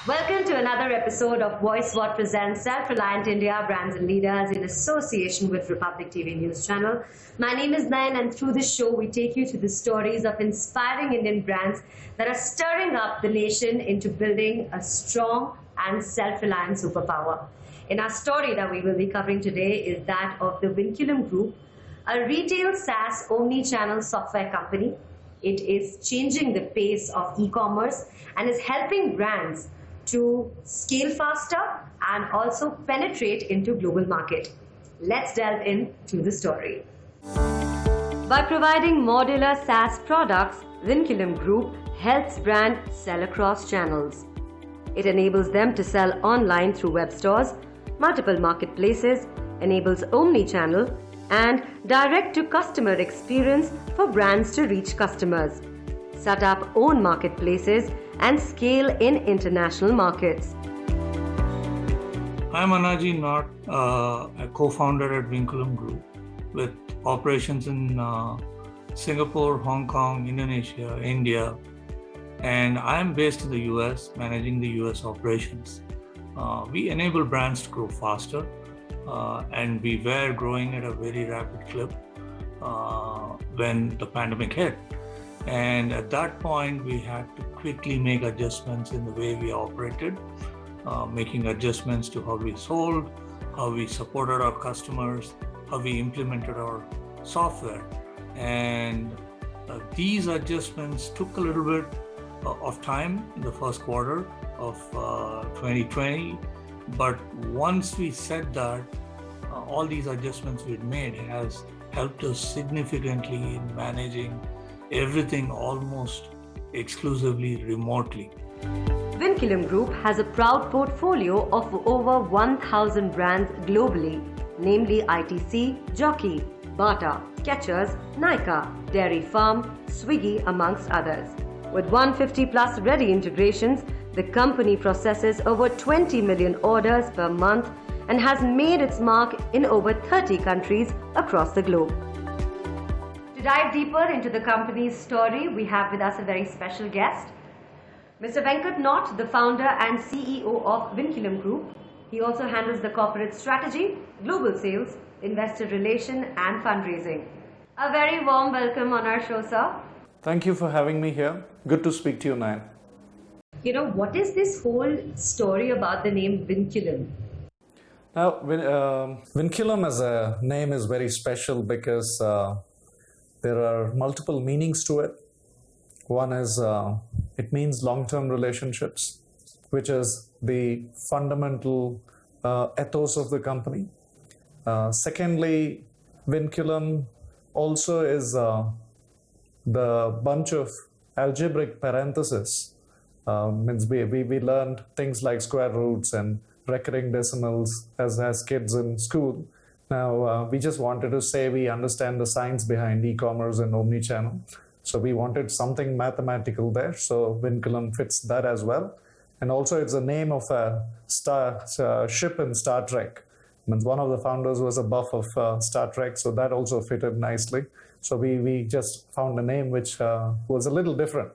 Welcome to another episode of Voice What presents Self-Reliant India Brands and Leaders in association with Republic TV News Channel. My name is Nayan, and through this show we take you to the stories of inspiring Indian brands that are stirring up the nation into building a strong and self-reliant superpower. In our story that we will be covering today is that of the Vinculum Group, a retail SaaS omni-channel software company. It is changing the pace of e-commerce and is helping brands to scale faster and also penetrate into global market. Let's delve into the story. By providing modular SaaS products, Vinculum Group helps brands sell across channels. It enables them to sell online through web stores, multiple marketplaces, enables omni-channel and direct-to-customer experience for brands to reach customers, set up own marketplaces and scale in international markets. I'm Anaji Naut, a co-founder at Vinculum Group with operations in Singapore, Hong Kong, Indonesia, India, and I'm based in the US, managing the US operations. We enable brands to grow faster, and we were growing at a very rapid clip when the pandemic hit. And at that point, we had to quickly make adjustments in the way we operated, making adjustments to how we sold, how we supported our customers, how we implemented our software. And these adjustments took a little bit of time in the first quarter of 2020. But once we said that, all these adjustments we'd made has helped us significantly in managing everything almost exclusively remotely. Vinculum Group has a proud portfolio of over 1,000 brands globally, namely ITC, Jockey, Bata, Skechers, Nykaa, Dairy Farm, Swiggy, amongst others. With 150 plus ready integrations, the company processes over 20 million orders per month and has made its mark in over 30 countries across the globe. To dive deeper into the company's story, we have with us a very special guest, Mr. Venkat Naut, the founder and CEO of Vinculum Group. He also handles the corporate strategy, global sales, investor relation and fundraising. A very warm welcome on our show, sir. Thank you for having me here. Good to speak to you, Nayan. What is this whole story about the name Vinculum? Now, Vinculum as a name is very special because there are multiple meanings to it. One is it means long-term relationships, which is the fundamental ethos of the company. Secondly, Vinculum also is the bunch of algebraic parentheses. Means we learned things like square roots and recurring decimals as kids in school. Now, we just wanted to say we understand the science behind e-commerce and omni-channel. So we wanted something mathematical there. So Vinculum fits that as well. And also it's the name of a ship in Star Trek. Means one of the founders was a buff of Star Trek, so that also fitted nicely. So we just found a name which was a little different.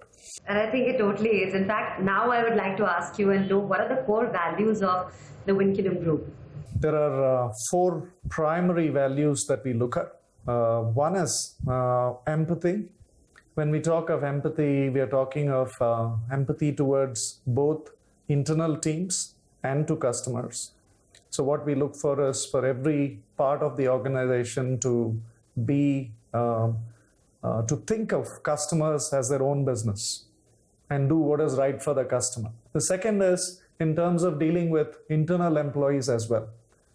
And I think it totally is. In fact, now I would like to ask you and know what are the core values of the Vinculum Group? There are 4 primary values that we look at. One is empathy. When we talk of empathy, we are talking of empathy towards both internal teams and to customers. So what we look for is for every part of the organization to be to think of customers as their own business and do what is right for the customer. The second is in terms of dealing with internal employees as well.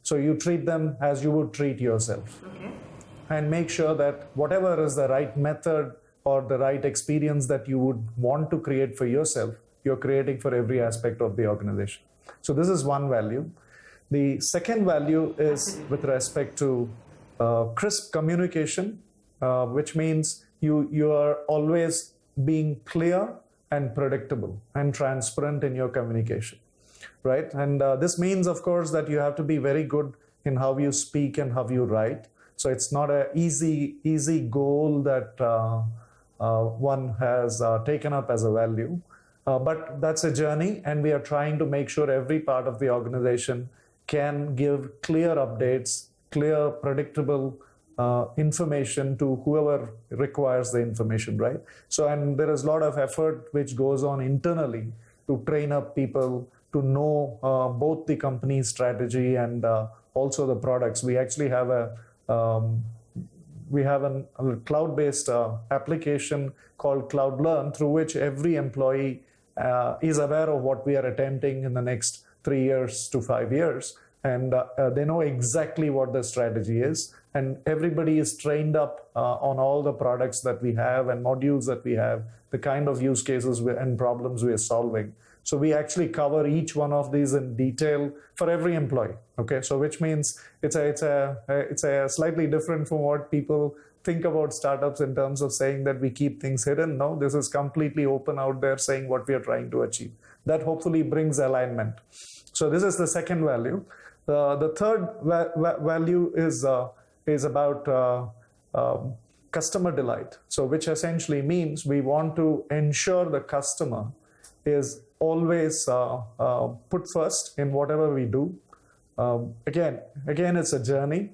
So you treat them as you would treat yourself. Okay. And make sure that whatever is the right method or the right experience that you would want to create for yourself, you're creating for every aspect of the organization. So this is one value. The second value is with respect to crisp communication, which means you are always being clear and predictable and transparent in your communication, right? And this means, of course, that you have to be very good in how you speak and how you write. So it's not an easy goal that one has taken up as a value. But that's a journey, and we are trying to make sure every part of the organization can give clear updates, clear, predictable information to whoever requires the information, right? So, and there is a lot of effort which goes on internally to train up people to know both the company's strategy and also the products. We actually have a cloud-based application called Cloud Learn, through which every employee is aware of what we are attempting in the next 3 years to 5 years, and they know exactly what the strategy is, and everybody is trained up on all the products that we have and modules that we have, the kind of use cases and problems we are solving. So we actually cover each one of these in detail for every employee. Okay, so which means it's a slightly different from what people think about startups in terms of saying that we keep things hidden. No, this is completely open out there, saying what we are trying to achieve. That hopefully brings alignment. So this is the second value. The third value is about customer delight. So which essentially means we want to ensure the customer is always put first in whatever we do. Again, it's a journey.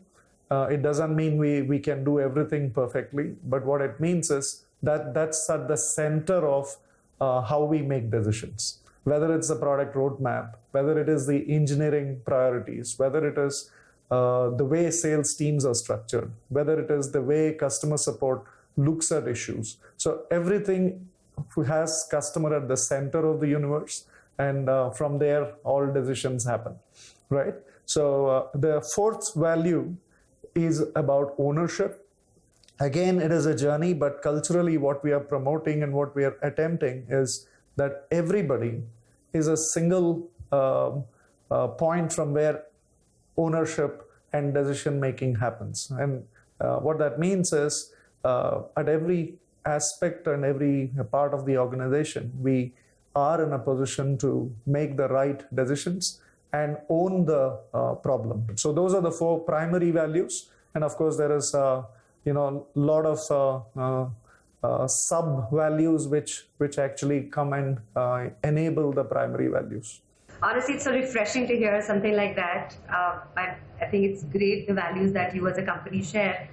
It doesn't mean we can do everything perfectly, but what it means is that that's at the center of how we make decisions. Whether it's the product roadmap, whether it is the engineering priorities, whether it is the way sales teams are structured, whether it is the way customer support looks at issues. So everything has customer at the center of the universe, and from there all decisions happen, right? So the fourth value is about ownership. Again, it is a journey, but culturally what we are promoting and what we are attempting is that everybody is a single point from where ownership and decision making happens. And what that means is at every aspect and every part of the organization, we are in a position to make the right decisions and own the problem. So those are the four primary values. And of course, there is a lot of sub values which actually come and enable the primary values. Honestly, it's so refreshing to hear something like that. I think it's great, the values that you as a company share.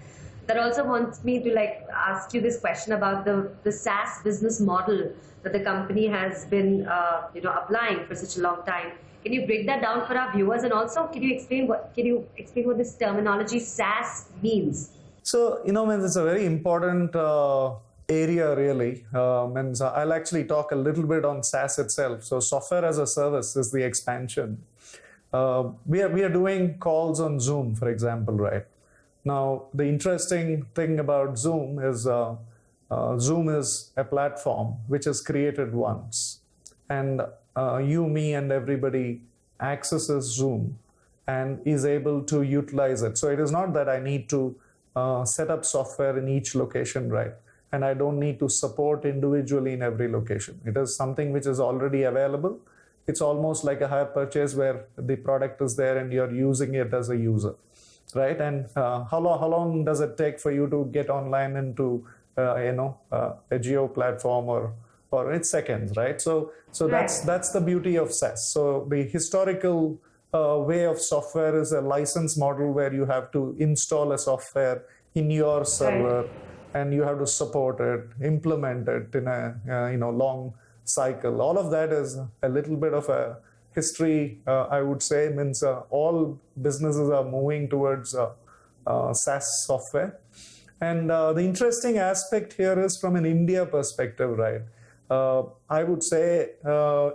That also wants me to ask you this question about the SaaS business model that the company has been applying for such a long time. Can you break that down for our viewers, and also can you explain what this terminology SaaS means? So it's a very important area really. I'll actually talk a little bit on SaaS itself. So software as a service is the expansion. We are doing calls on Zoom, for example, right? Now, the interesting thing about Zoom is Zoom is a platform which is created once, and you, me, and everybody accesses Zoom and is able to utilize it. So it is not that I need to set up software in each location, right? And I don't need to support individually in every location. It is something which is already available. It's almost like a hire purchase where the product is there and you're using it as a user, right? And how long does it take for you to get online into a geo platform, or it's seconds, right? So Right. that's the beauty of SaaS. So the historical way of software is a license model where you have to install a software in your server, and you have to support it, implement it in a long cycle. All of that is a little bit of a history, I would say. Means all businesses are moving towards SaaS software. And the interesting aspect here is from an India perspective, right? I would say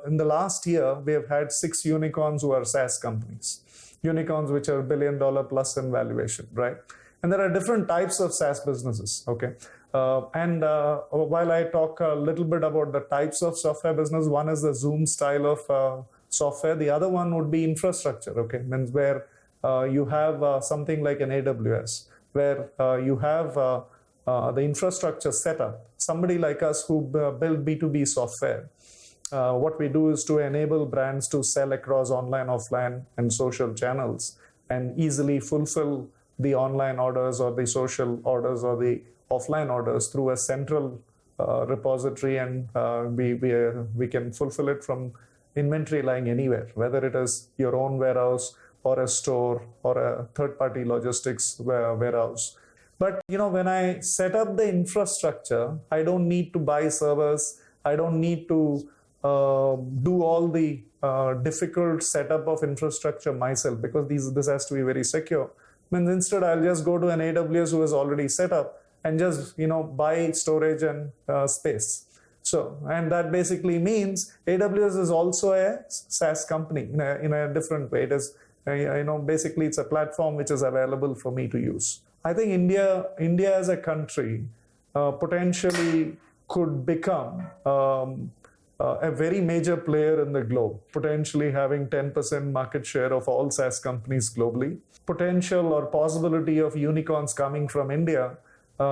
in the last year, we have had 6 unicorns who are SaaS companies. Unicorns which are $1 billion plus in valuation, right? And there are different types of SaaS businesses, okay? While I talk a little bit about the types of software business, one is the Zoom style of software. The other one would be infrastructure, okay? Means where you have something like an AWS, where you have the infrastructure set up. Somebody like us who build B2B software, what we do is to enable brands to sell across online, offline, and social channels and easily fulfill the online orders or the social orders or the offline orders through a central repository, and we can fulfill it from inventory lying anywhere, whether it is your own warehouse or a store or a third-party logistics warehouse. But when I set up the infrastructure, I don't need to buy servers. I don't need to do all the difficult setup of infrastructure myself, because this has to be very secure. Means instead, I'll just go to an AWS who is already set up and just buy storage and space. So, and that basically means AWS is also a SaaS company in a different way. It is, basically it's a platform which is available for me to use. I think India as a country potentially could become a very major player in the globe, potentially having 10% market share of all SaaS companies globally. Potential or possibility of unicorns coming from India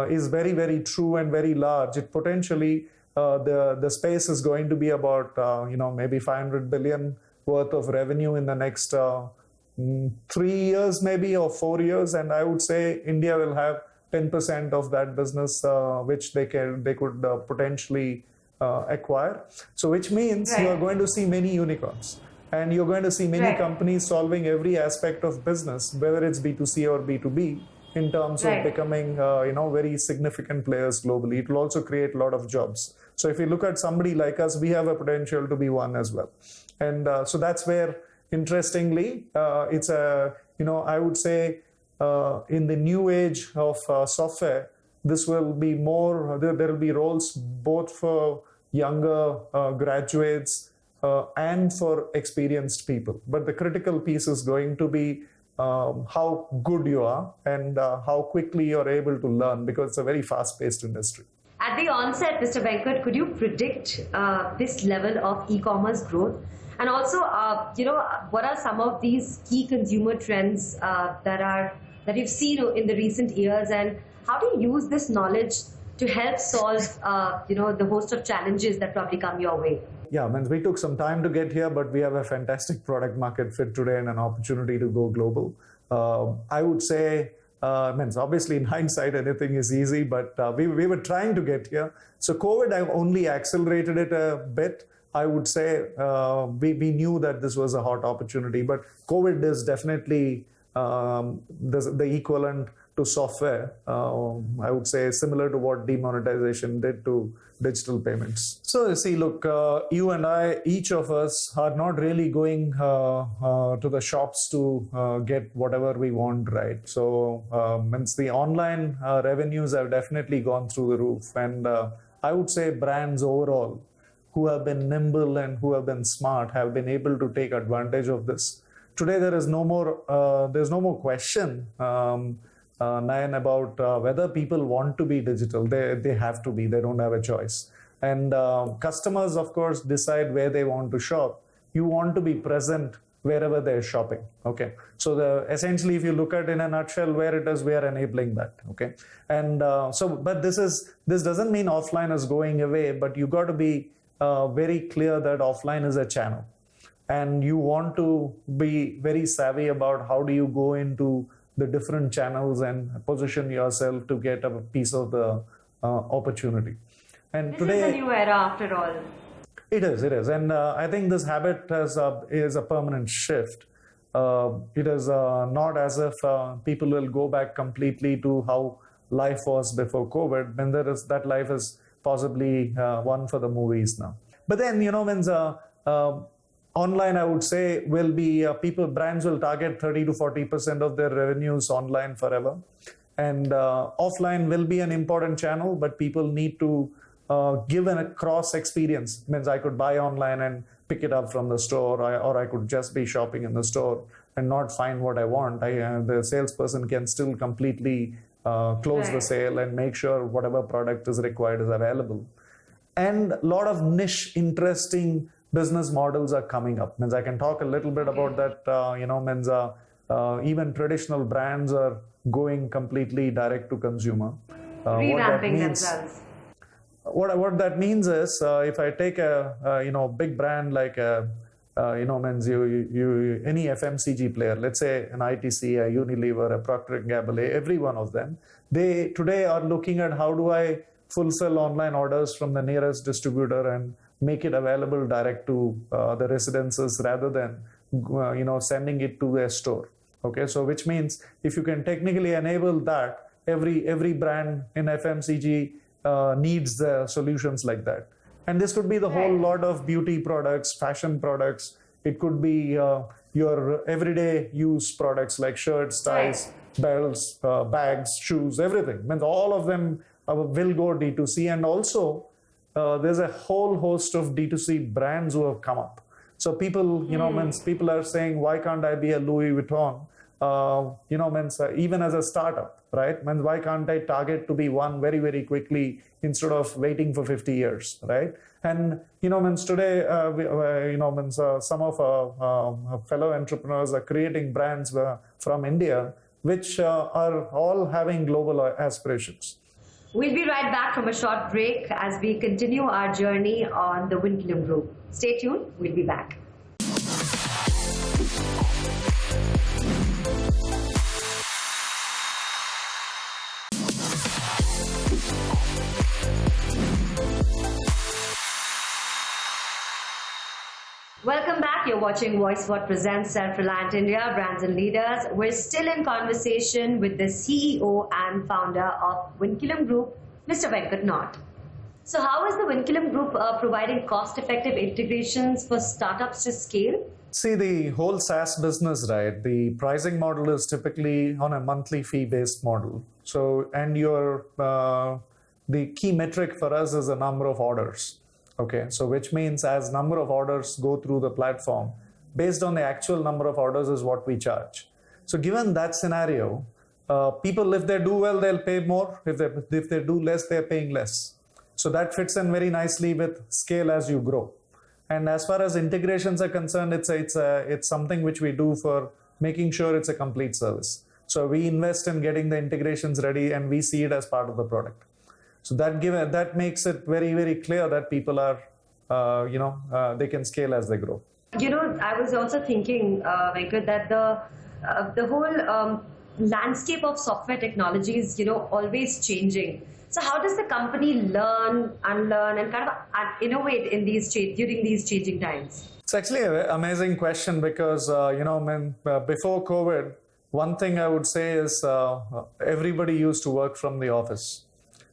is very, very true and very large. It potentially, the space is going to be about, maybe 500 billion worth of revenue in the next 3 years, maybe, or 4 years. And I would say India will have 10% of that business, which they could potentially acquire. So which means you are going to see many unicorns, and you're going to see many companies solving every aspect of business, whether it's B2C or B2B, in terms of becoming very significant players globally. It will also create a lot of jobs. So if you look at somebody like us, we have a potential to be one as well. And so that's where, interestingly, it's I would say in the new age of software, this will be more, there will be roles both for younger graduates and for experienced people. But the critical piece is going to be how good you are and how quickly you're able to learn, because it's a very fast-paced industry. At the onset, Mr. Venkat, could you predict this level of e-commerce growth? And also, what are some of these key consumer trends that you've seen in the recent years, and how do you use this knowledge to help solve, the host of challenges that probably come your way? Yeah, we took some time to get here, but we have a fantastic product market fit today and an opportunity to go global. I would say, obviously in hindsight, anything is easy, but we were trying to get here. So COVID only accelerated it a bit. I would say we knew that this was a hot opportunity, but COVID is definitely the equivalent to software. I would say similar to what demonetization did to digital payments. So you see, look, you and I, each of us are not really going to the shops to get whatever we want, right? So the online revenues have definitely gone through the roof. And I would say brands overall who have been nimble and who have been smart have been able to take advantage of this. Today, there's no more question, Nayan, about whether people want to be digital. They have to be. They don't have a choice. And customers, of course, decide where they want to shop. You want to be present wherever they're shopping. Okay. So essentially, if you look at in a nutshell where it is, we are enabling that. Okay. And but this doesn't mean offline is going away, but you got to be very clear that offline is a channel. And you want to be very savvy about how do you go into the different channels and position yourself to get a piece of the opportunity. And this today, is a new era after all. It is. And I think this habit is a permanent shift. It is not as if people will go back completely to how life was before COVID, when that life is possibly one for the movies now. But then, online, I would say, will be brands will target 30 to 40% of their revenues online forever. And offline will be an important channel, but people need to give a cross experience. Means I could buy online and pick it up from the store, or I could just be shopping in the store and not find what I want. The salesperson can still completely close the sale and make sure whatever product is required is available. And a lot of niche, interesting business models are coming up. I can talk a little bit about that. Even traditional brands are going completely direct to consumer. Revamping themselves. What that means is, if I take a big brand like any FMCG player, let's say an ITC, a Unilever, a Procter & Gamble, every one of them, they today are looking at how do I fulfill online orders from the nearest distributor and make it available direct to the residences rather than sending it to their store. Okay, so which means if you can technically enable that, every brand in FMCG needs the solutions like that. And this could be the whole lot of beauty products, fashion products. It could be your everyday use products like shirts, ties, belts, bags, shoes, everything. Means all of them will go D2C. And also there's a whole host of D2C brands who have come up. So people, means people are saying, why can't I be a Louis Vuitton? Means even as a startup, right? Means why can't I target to be one very, very quickly instead of waiting for 50 years, right? And, means today, some of our fellow entrepreneurs are creating brands from India, which are all having global aspirations. We'll be right back from a short break as we continue our journey on the Vinculum Group. Stay tuned, we'll be back. Welcome back. You're watching Voice What presents Self-Reliant India, Brands and Leaders. We're still in conversation with the CEO and founder of Vinculum Group, Mr. Venkat Naut. So how is the Vinculum Group providing cost-effective integrations for startups to scale? See, the whole SaaS business, right? The pricing model is typically on a monthly fee-based model. So, and the key metric for us is the number of orders. Okay, so which means as number of orders go through the platform, based on the actual number of orders is what we charge. So given that scenario, people, if they do well, they'll pay more. If they do less, they're paying less. So that fits in very nicely with scale as you grow. And as far as integrations are concerned, it's something which we do for making sure it's a complete service. So we invest in getting the integrations ready and we see it as part of the product. So that makes it very, very clear that people are, they can scale as they grow. I was also thinking, Venkat, that the whole landscape of software technology is, always changing. So how does the company learn, unlearn, and kind of innovate in during these changing times? It's actually an amazing question because, before COVID, one thing I would say is everybody used to work from the office.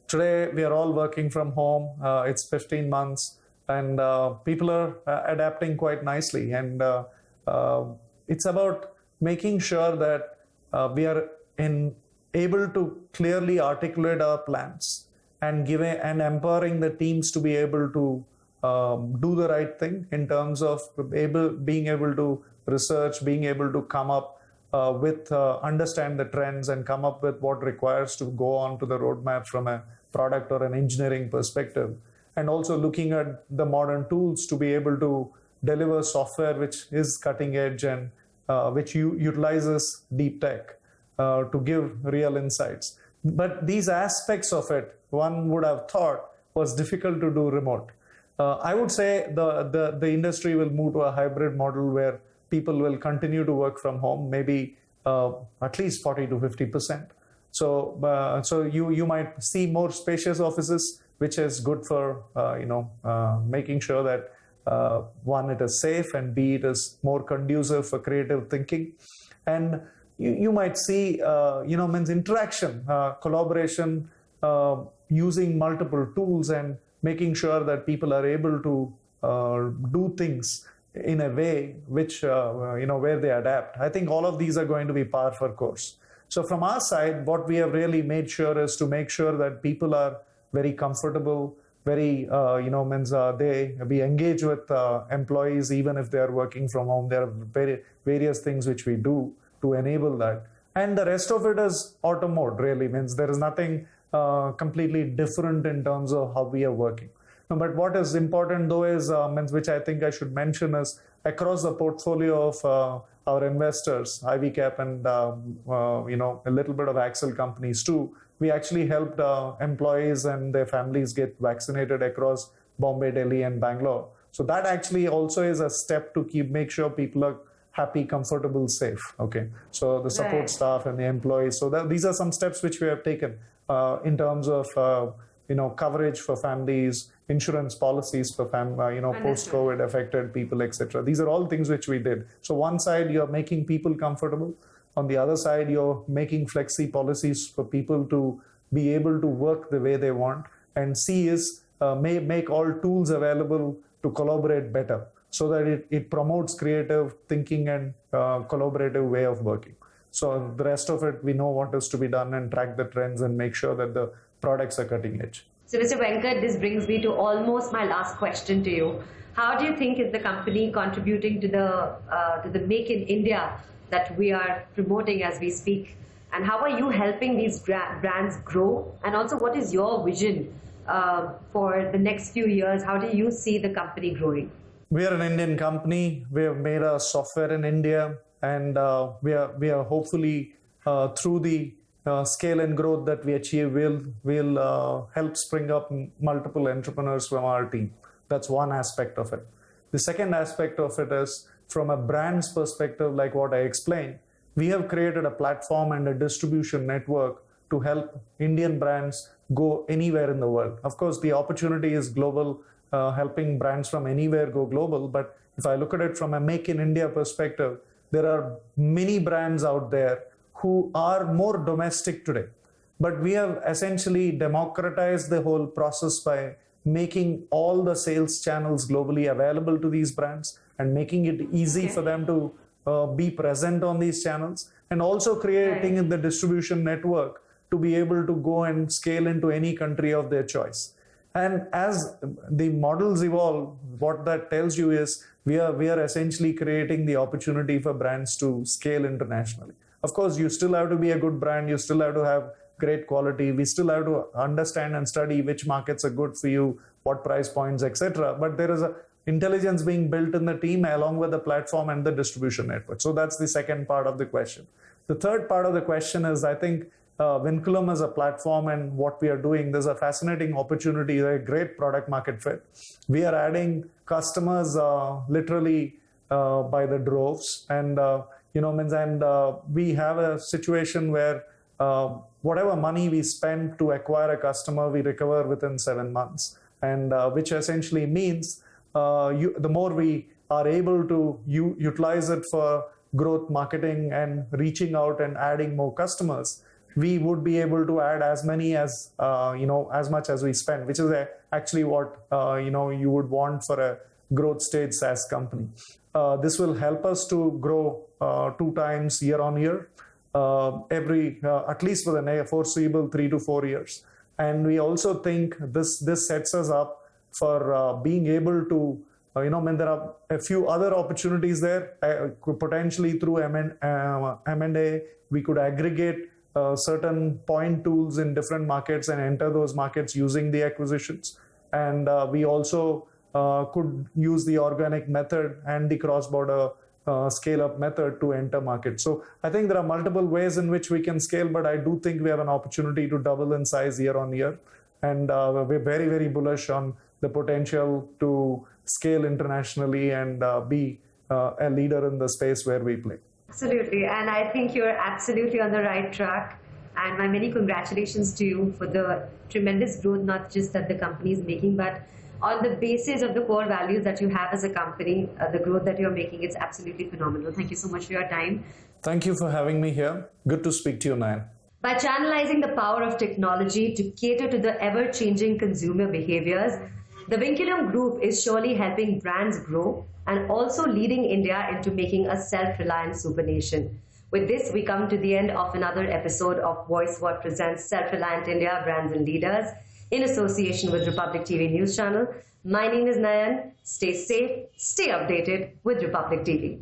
Today, we are all working from home. It's 15 months and people are adapting quite nicely. And it's about making sure that we are able to clearly articulate our plans and empowering the teams to be able to do the right thing in terms of being able to research, being able to come up understand the trends and come up with what requires to go on to the roadmap from a product or an engineering perspective, and also looking at the modern tools to be able to deliver software which is cutting edge and which utilizes deep tech to give real insights. But these aspects of it, one would have thought was difficult to do remote. I would say the industry will move to a hybrid model where people will continue to work from home, maybe at least 40 to 50%. So you might see more spacious offices, which is good for making sure that one, it is safe, and B, it is more conducive for creative thinking. And you might see interaction, collaboration, using multiple tools and making sure that people are able to do things in a way which where they adapt. I think all of these are going to be par for course. So from our side, what we have really made sure is to make sure that people are very comfortable, very, we engage with employees even if they are working from home. There are various things which we do to enable that. And the rest of it is auto mode, really means there is nothing completely different in terms of how we are working. But what is important though is, which I think I should mention, is across the portfolio of our investors, IVCap and a little bit of Axle companies too, we actually helped employees and their families get vaccinated across Bombay, Delhi and Bangalore. So that actually also is a step to make sure people are happy, comfortable, safe. Okay, so the support staff and the employees. So these are some steps which we have taken in terms of coverage for families, insurance policies for post-COVID affected people, etc. These are all things which we did. So one side, you're making people comfortable. On the other side, you're making flexi policies for people to be able to work the way they want. And C is make all tools available to collaborate better, so that it promotes creative thinking and collaborative way of working. So the rest of it, we know what is to be done and track the trends and make sure that the products are cutting edge. So Mr. Venkat, this brings me to almost my last question to you. How do you think is the company contributing to the Make in India that we are promoting as we speak? And how are you helping these brands grow? And also, what is your vision for the next few years? How do you see the company growing? We are an Indian company. We have made our software in India, and we are hopefully through the scale and growth that we achieve will help spring up multiple entrepreneurs from our team. That's one aspect of it. The second aspect of it is from a brand's perspective, like what I explained, we have created a platform and a distribution network to help Indian brands go anywhere in the world. Of course, the opportunity is global, helping brands from anywhere go global. But if I look at it from a Make in India perspective, there are many brands out there who are more domestic today. But we have essentially democratized the whole process by making all the sales channels globally available to these brands and making it easy for them to be present on these channels, and also creating the distribution network to be able to go and scale into any country of their choice. And as the models evolve, what that tells you is we are essentially creating the opportunity for brands to scale internationally. Of course, you still have to be a good brand, you still have to have great quality, we still have to understand and study which markets are good for you, what price points, etc. But there is a intelligence being built in the team along with the platform and the distribution network. So that's the second part of the question. The third part of the question is, I think Vinculum is a platform, and what we are doing, there's a fascinating opportunity, a great product market fit. We are adding customers literally by the droves, and we have a situation where whatever money we spend to acquire a customer, we recover within 7 months, and which essentially means the more we are able to utilize it for growth marketing and reaching out and adding more customers, we would be able to add as many as as much as we spend, which is actually what you would want for a growth stage SaaS company. This will help us to grow 2 times year on year, at least for the foreseeable 3 to 4 years. And we also think this sets us up for being able to, there are a few other opportunities there. Potentially through M&A, we could aggregate certain point tools in different markets and enter those markets using the acquisitions. And we also could use the organic method and the cross-border scale-up method to enter markets. So I think there are multiple ways in which we can scale, but I do think we have an opportunity to double in size year on year. And we're very, very bullish on the potential to scale internationally and be a leader in the space where we play. Absolutely. And I think you're absolutely on the right track. And my many congratulations to you for the tremendous growth, not just that the company is making, but on the basis of the core values that you have as a company, the growth that you're making, it's absolutely phenomenal. Thank you so much for your time. Thank you for having me here. Good to speak to you, Nayan. By channelizing the power of technology to cater to the ever-changing consumer behaviors, the Vinculum Group is surely helping brands grow and also leading India into making a self-reliant super nation. With this, we come to the end of another episode of VoiceWhat presents Self-Reliant India Brands and Leaders in association with Republic TV News Channel. My name is Nayan. Stay safe, stay updated with Republic TV.